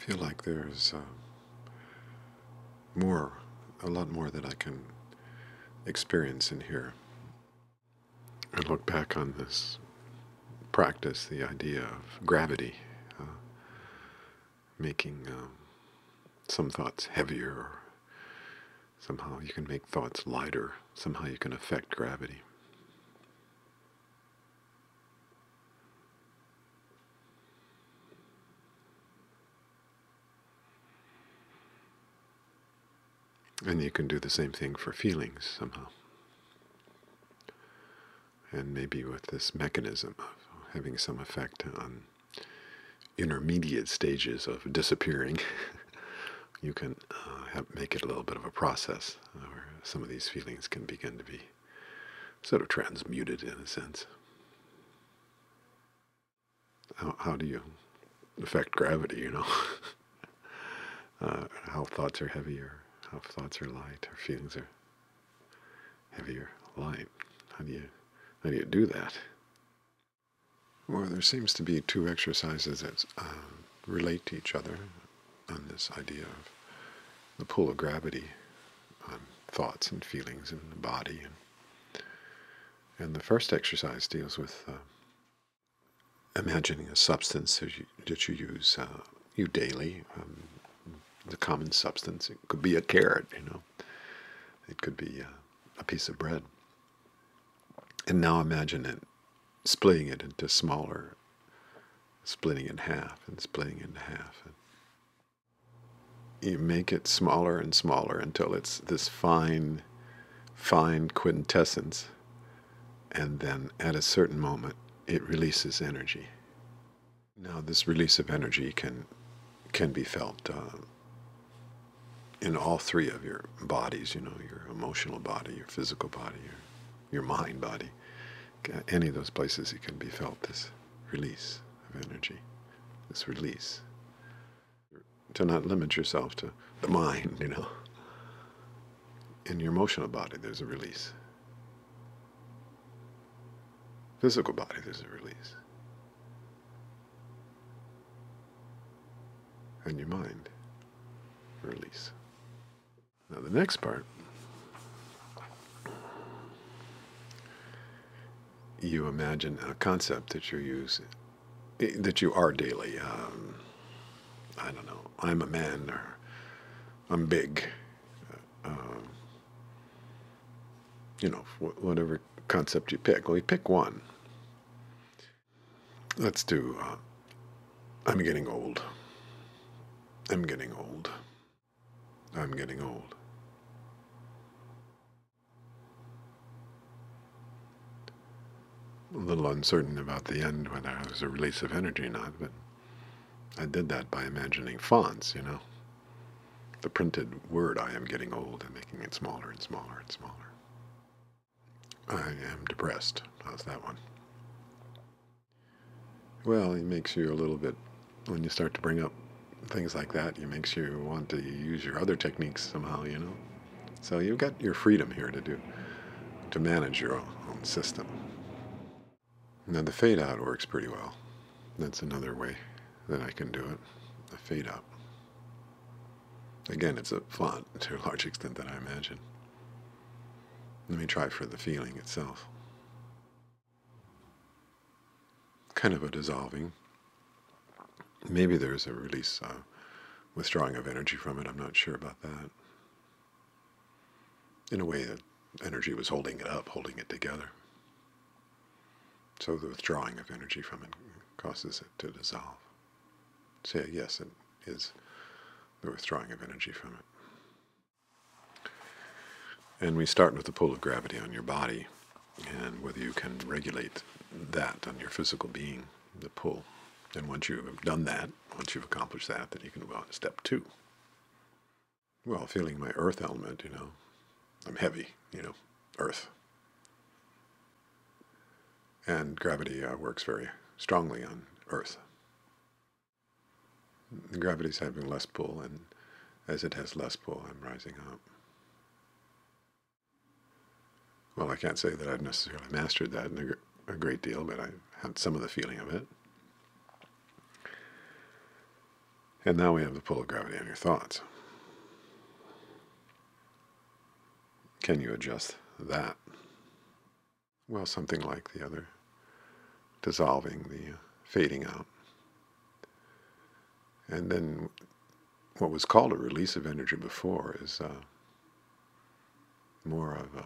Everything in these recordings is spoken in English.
feel like there's a lot more that I can experience in here. I look back on this practice, the idea of gravity, uh, making some thoughts heavier, or somehow you can make thoughts lighter, somehow you can affect gravity. And you can do the same thing for feelings somehow. And maybe with this mechanism of having some effect on intermediate stages of disappearing, you can make it a little bit of a process where some of these feelings can begin to be sort of transmuted in a sense. How do you affect gravity, how thoughts are heavier, how thoughts are light, or feelings are heavier, light. How do you do that? Well, there seems to be two exercises that relate to each other on this idea of the pull of gravity on thoughts and feelings in the body. And the first exercise deals with imagining a substance that you use daily, the common substance. It could be a carrot, It could be a piece of bread. And now imagine it, splitting it into smaller, splitting it in half and splitting it in half. And you make it smaller and smaller until it's this fine quintessence. And then at a certain moment, it releases energy. Now, this release of energy can be felt in all three of your bodies, your emotional body, your physical body, your mind body. Any of those places it can be felt, this release of energy, this release. To not limit yourself to the mind, In your emotional body, there's a release. Physical body, there's a release. And your mind, release. Now the next part, you imagine a concept that you use, that you are daily. I don't know, I'm a man, or I'm big. Whatever concept you pick. Well, you pick one. Let's do, I'm getting old. I'm getting old. I'm getting old. A little uncertain about the end, whether it was a release of energy or not, but I did that by imagining fonts, The printed word, I am getting old, and making it smaller and smaller and smaller. I am depressed. How's that one? Well, it makes you a little bit, when you start to bring up things like that, it makes you want to use your other techniques somehow, So you've got your freedom here to manage your own system. Now the fade out works pretty well. That's another way that I can do it, the fade out. Again, it's a font to a large extent that I imagine. Let me try for the feeling itself. Kind of a dissolving. Maybe there's a release, withdrawing of energy from it. I'm not sure about that. In a way that energy was holding it up, holding it together. So the withdrawing of energy from it causes it to dissolve. So yes, it is the withdrawing of energy from it. And we start with the pull of gravity on your body, and whether you can regulate that on your physical being, the pull. And once you've done that, once you've accomplished that, then you can move on to step 2. Well, feeling my earth element, I'm heavy, earth. And gravity works very strongly on earth. Gravity's having less pull, and as it has less pull, I'm rising up. Well, I can't say that I've necessarily mastered that in a great deal, but I had some of the feeling of it. And now we have the pull of gravity on your thoughts. Can you adjust that? Well, something like the other, dissolving, the fading out. And then what was called a release of energy before is more of a,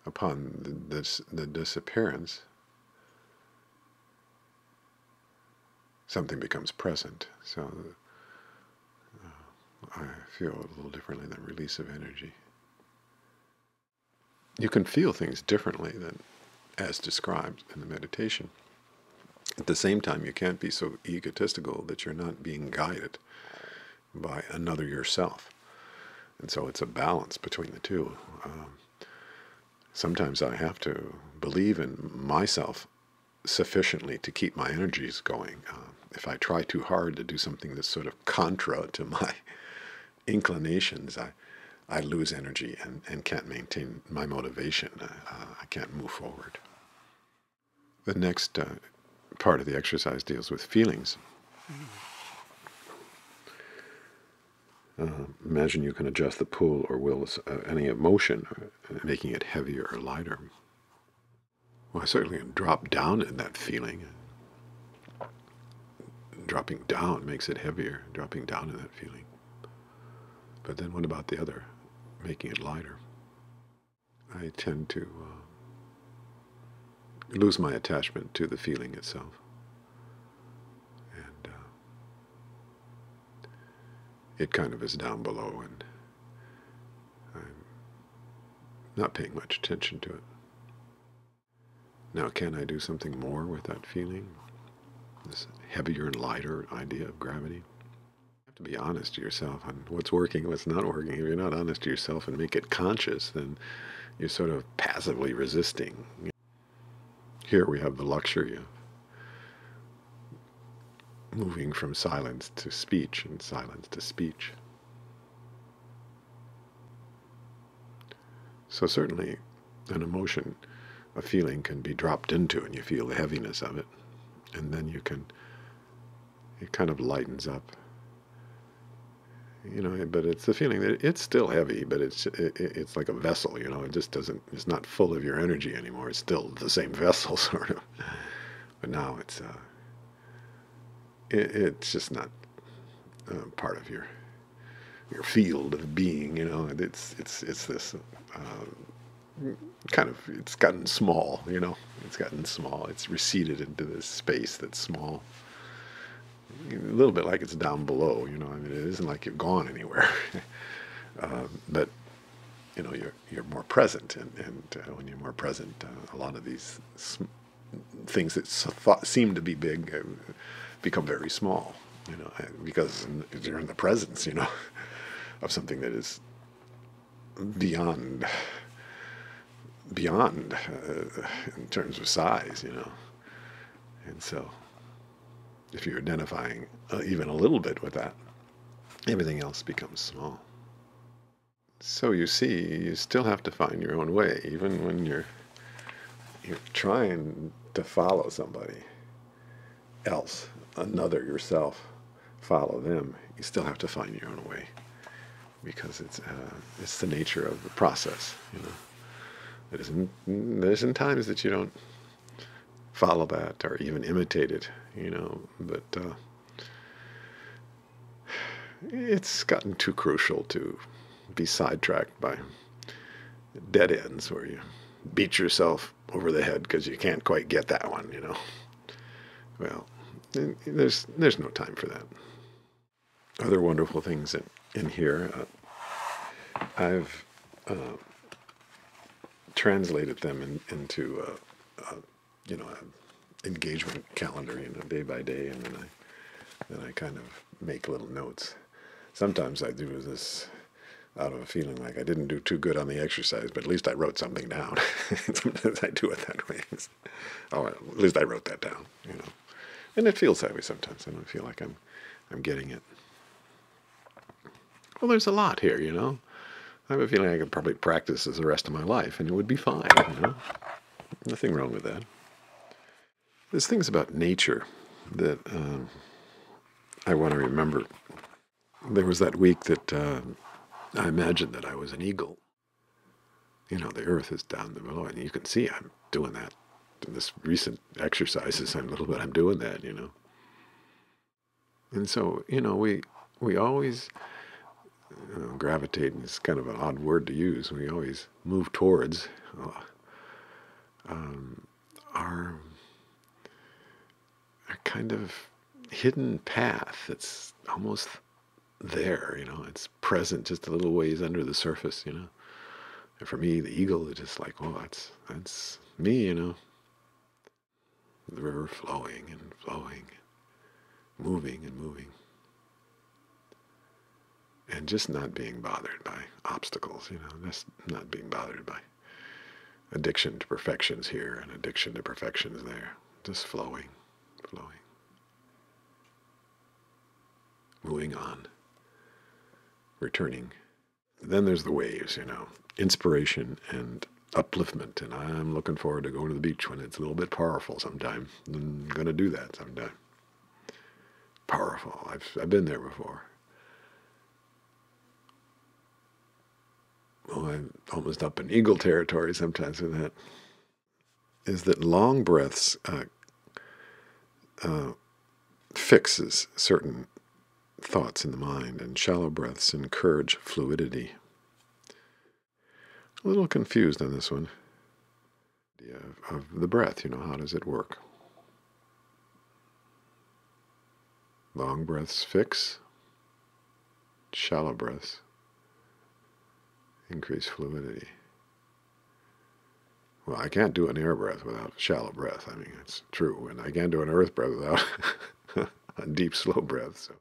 upon the disappearance, something becomes present. So I feel a little differently than release of energy. You can feel things differently than as described in the meditation. At the same time, you can't be so egotistical that you're not being guided by another yourself. And so it's a balance between the two. Sometimes I have to believe in myself sufficiently to keep my energies going. If I try too hard to do something that's sort of contra to my inclinations, I lose energy and can't maintain my motivation. I can't move forward. The next part of the exercise deals with feelings. Imagine you can adjust the pull or will any emotion, making it heavier or lighter. Well, I certainly can drop down in that feeling. Dropping down makes it heavier, dropping down in that feeling. But then what about the other, making it lighter? I tend to lose my attachment to the feeling itself. And it kind of is down below, and I'm not paying much attention to it. Now, can I do something more with that feeling? This heavier and lighter idea of gravity? You have to be honest to yourself on what's working, what's not working. If you're not honest to yourself and make it conscious, then you're sort of passively resisting. Here we have the luxury of moving from silence to speech and silence to speech. So certainly an emotion, a feeling can be dropped into and you feel the heaviness of it. And then it kind of lightens up. You know, but it's the feeling that it's still heavy, but it's like a vessel, you know, it just doesn't, it's not full of your energy anymore. It's still the same vessel, sort of. But now it's just not part of your field of being, you know. It's this kind of, it's gotten small, you know. It's gotten small. It's receded into this space that's small. A little bit like it's down below, you know. I mean, it isn't like you've gone anywhere, but you know, you're more present, and when you're more present, a lot of these things that seem to be big become very small, you know, because you're in the presence, you know, of something that is beyond in terms of size, you know, and so. If you're identifying even a little bit with that, everything else becomes small. So you see, you still have to find your own way, even when you're trying to follow somebody else, another yourself, follow them. You still have to find your own way, because it's the nature of the process, you know. There's times that you don't follow that or even imitate it, you know, but it's gotten too crucial to be sidetracked by dead ends where you beat yourself over the head because you can't quite get that one, you know. Well, there's no time for that. Other wonderful things in here, I've translated them into you know, an engagement calendar, you know, day by day, and then I kind of make little notes. Sometimes I do this out of a feeling like I didn't do too good on the exercise, but at least I wrote something down. Sometimes I do it that way. Oh, at least I wrote that down, you know. And it feels that way sometimes. I don't feel like I'm getting it. Well, there's a lot here, you know. I have a feeling I could probably practice this the rest of my life, and it would be fine, you know. Nothing wrong with that. There's things about nature that I want to remember. There was that week that I imagined that I was an eagle. You know, the earth is down below, and you can see I'm doing that. In this recent exercises, I'm doing that, you know. And so, you know, we always gravitate, and it's kind of an odd word to use. We always move towards um, our kind of hidden path that's almost there, you know. It's present just a little ways under the surface, you know. And for me, the eagle is just like, well, that's me, you know. The river flowing and flowing, moving and moving. And just not being bothered by obstacles, you know, just not being bothered by addiction to perfections here and addiction to perfections there. Just flowing, flowing. Moving on, returning. Then there's the waves, you know, inspiration and upliftment. And I'm looking forward to going to the beach when it's a little bit powerful sometime. I'm going to do that sometime. Powerful. I've been there before. Well, I'm almost up in eagle territory sometimes with that. Is that long breaths fixes certain thoughts in the mind, and shallow breaths encourage fluidity. A little confused on this one. Of the breath, you know, how does it work? Long breaths fix, shallow breaths increase fluidity. Well, I can't do an air breath without shallow breath. I mean, it's true. And I can't do an earth breath without a deep, slow breath. So